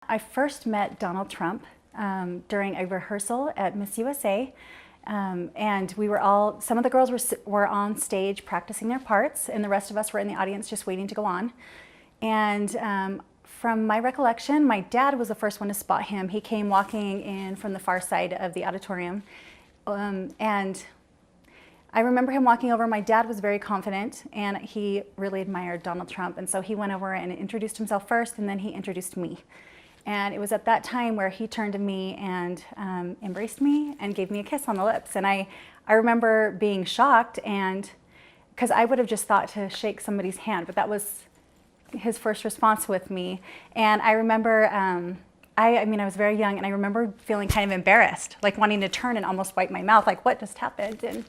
I first met Donald Trump during a rehearsal at Miss USA. And we were all, some of the girls were on stage practicing their parts, and the rest of us were in the audience just waiting to go on. And from my recollection, my dad was the first one to spot him. He came walking in from the far side of the auditorium. And I remember him walking over. My dad was very confident, and he really admired Donald Trump. And so he went over and introduced himself first, and then he introduced me. And it was at that time where he turned to me and embraced me and gave me a kiss on the lips. And I remember being shocked, and because I would have just thought to shake somebody's hand, but that was his first response with me. And I remember, I mean, I was very young, and I remember feeling kind of embarrassed, like wanting to turn and almost wipe my mouth, like what just happened?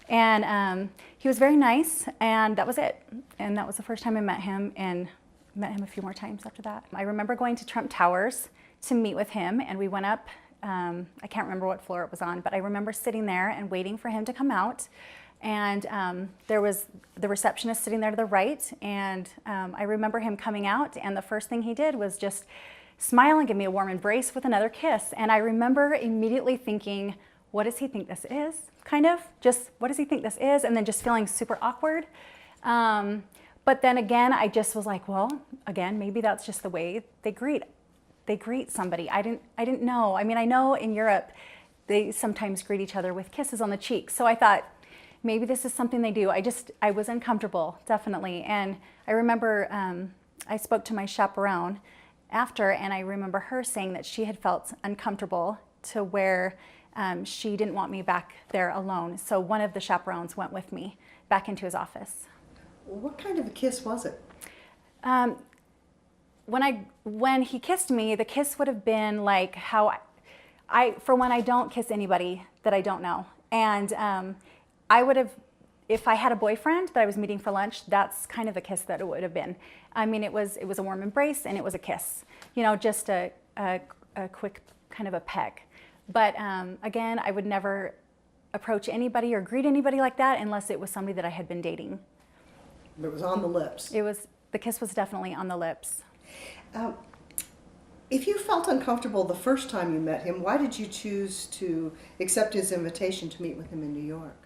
And he was very nice, and that was it. And that was the first time I met him, and met him a few more times after that. I remember going to Trump Towers to meet with him, and we went up, I can't remember what floor it was on, but I remember sitting there and waiting for him to come out. And there was the receptionist sitting there to the right, and I remember him coming out, and the first thing he did was just smile and give me a warm embrace with another kiss. And I remember immediately thinking, what does he think this is? Kind of, just what does he think this is? And then just feeling super awkward. But then again, I just was like, well, again, maybe that's just the way they greet somebody. I didn't know. I mean, I know in Europe, they sometimes greet each other with kisses on the cheek. So I thought, maybe this is something they do. I was uncomfortable, definitely. And I remember I spoke to my chaperone after, and I remember her saying that she had felt uncomfortable to where she didn't want me back there alone. So one of the chaperones went with me back into his office. What kind of a kiss was it? When he kissed me, the kiss would have been like how for one, I don't kiss anybody that I don't know. And I would have, if I had a boyfriend that I was meeting for lunch, that's kind of the kiss that it would have been. I mean, it was a warm embrace, and it was a kiss. You know, just a quick kind of a peck. But again, I would never approach anybody or greet anybody like that unless it was somebody that I had been dating. It was on the lips. The kiss was definitely on the lips. If you felt uncomfortable the first time you met him, why did you choose to accept his invitation to meet with him in New York?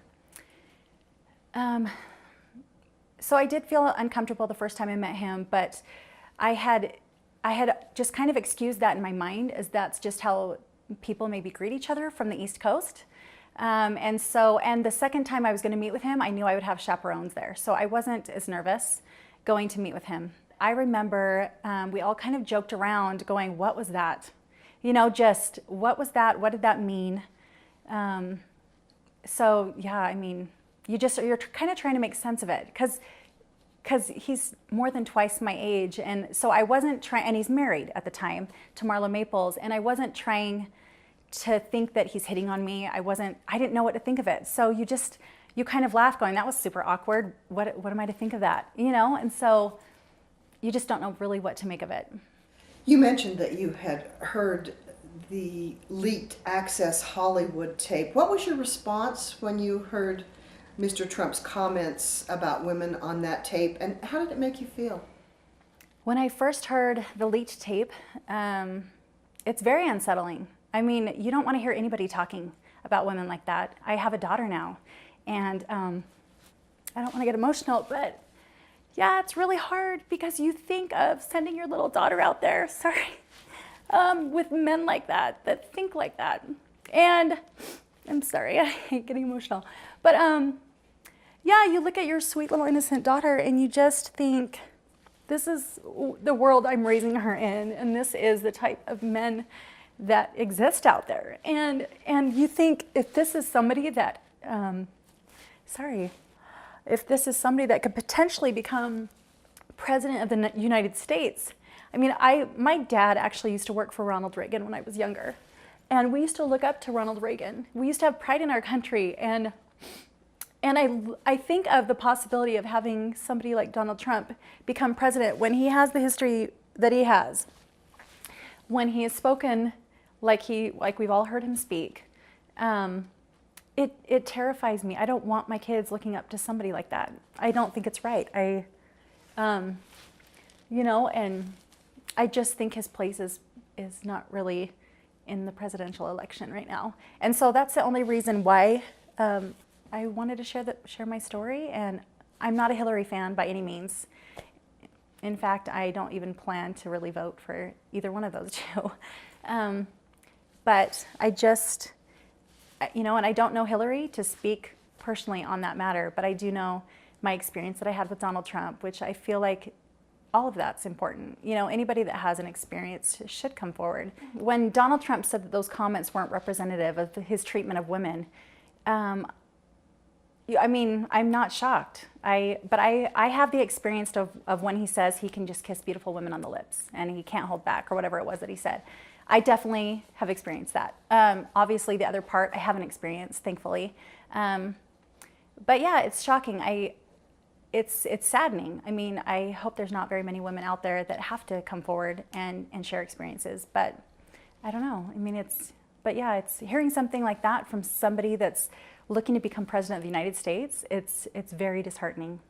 So I did feel uncomfortable the first time I met him, but I had just kind of excused that in my mind, as that's just how people maybe greet each other from the East Coast. And the second time I was going to meet with him, I knew I would have chaperones there. So I wasn't as nervous going to meet with him. I remember we all kind of joked around going, what was that? You know, just what was that? What did that mean? So yeah, I mean, you're kind of trying to make sense of it because he's more than twice my age. And so I wasn't trying, and he's married at the time to Marla Maples, and I wasn't trying to think that he's hitting on me. I didn't know what to think of it. So you kind of laugh going, that was super awkward. What am I to think of that? You know? And so you just don't know really what to make of it. You mentioned that you had heard the leaked Access Hollywood tape. What was your response when you heard Mr. Trump's comments about women on that tape, and how did it make you feel? When I first heard the leaked tape, it's very unsettling. I mean, you don't want to hear anybody talking about women like that. I have a daughter now, and I don't want to get emotional, but yeah, it's really hard because you think of sending your little daughter out there, with men like that think like that. And I'm sorry, I hate getting emotional. But yeah, you look at your sweet little innocent daughter and you just think, this is the world I'm raising her in, and this is the type of men that exist out there. And you think, if this is somebody that, if this is somebody that could potentially become president of the United States. I mean, my dad actually used to work for Ronald Reagan when I was younger. And we used to look up to Ronald Reagan. We used to have pride in our country. And I think of the possibility of having somebody like Donald Trump become president when he has the history that he has, when he has spoken like we've all heard him speak. It terrifies me. I don't want my kids looking up to somebody like that. I don't think it's right. And I just think his place is is not really in the presidential election right now. And so that's the only reason why I wanted to share my story. And I'm not a Hillary fan by any means. In fact, I don't even plan to really vote for either one of those two. But I just, and I don't know Hillary to speak personally on that matter, but I do know my experience that I had with Donald Trump, which I feel like all of that's important. Anybody that has an experience should come forward. When Donald Trump said that those comments weren't representative of his treatment of women, I'm not shocked. But I have the experience of when he says he can just kiss beautiful women on the lips and he can't hold back, or whatever it was that he said. I definitely have experienced that. Obviously, the other part I haven't experienced, thankfully. But yeah, it's shocking. It's saddening. I hope there's not very many women out there that have to come forward and share experiences. But I don't know. It's hearing something like that from somebody that's looking to become president of the United States. It's very disheartening.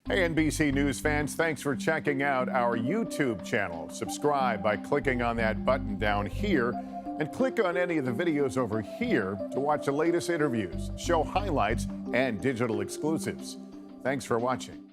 Hey, NBC News fans, thanks for checking out our YouTube channel. Subscribe by clicking on that button down here, and click on any of the videos over here to watch the latest interviews, show highlights, and digital exclusives. Thanks for watching.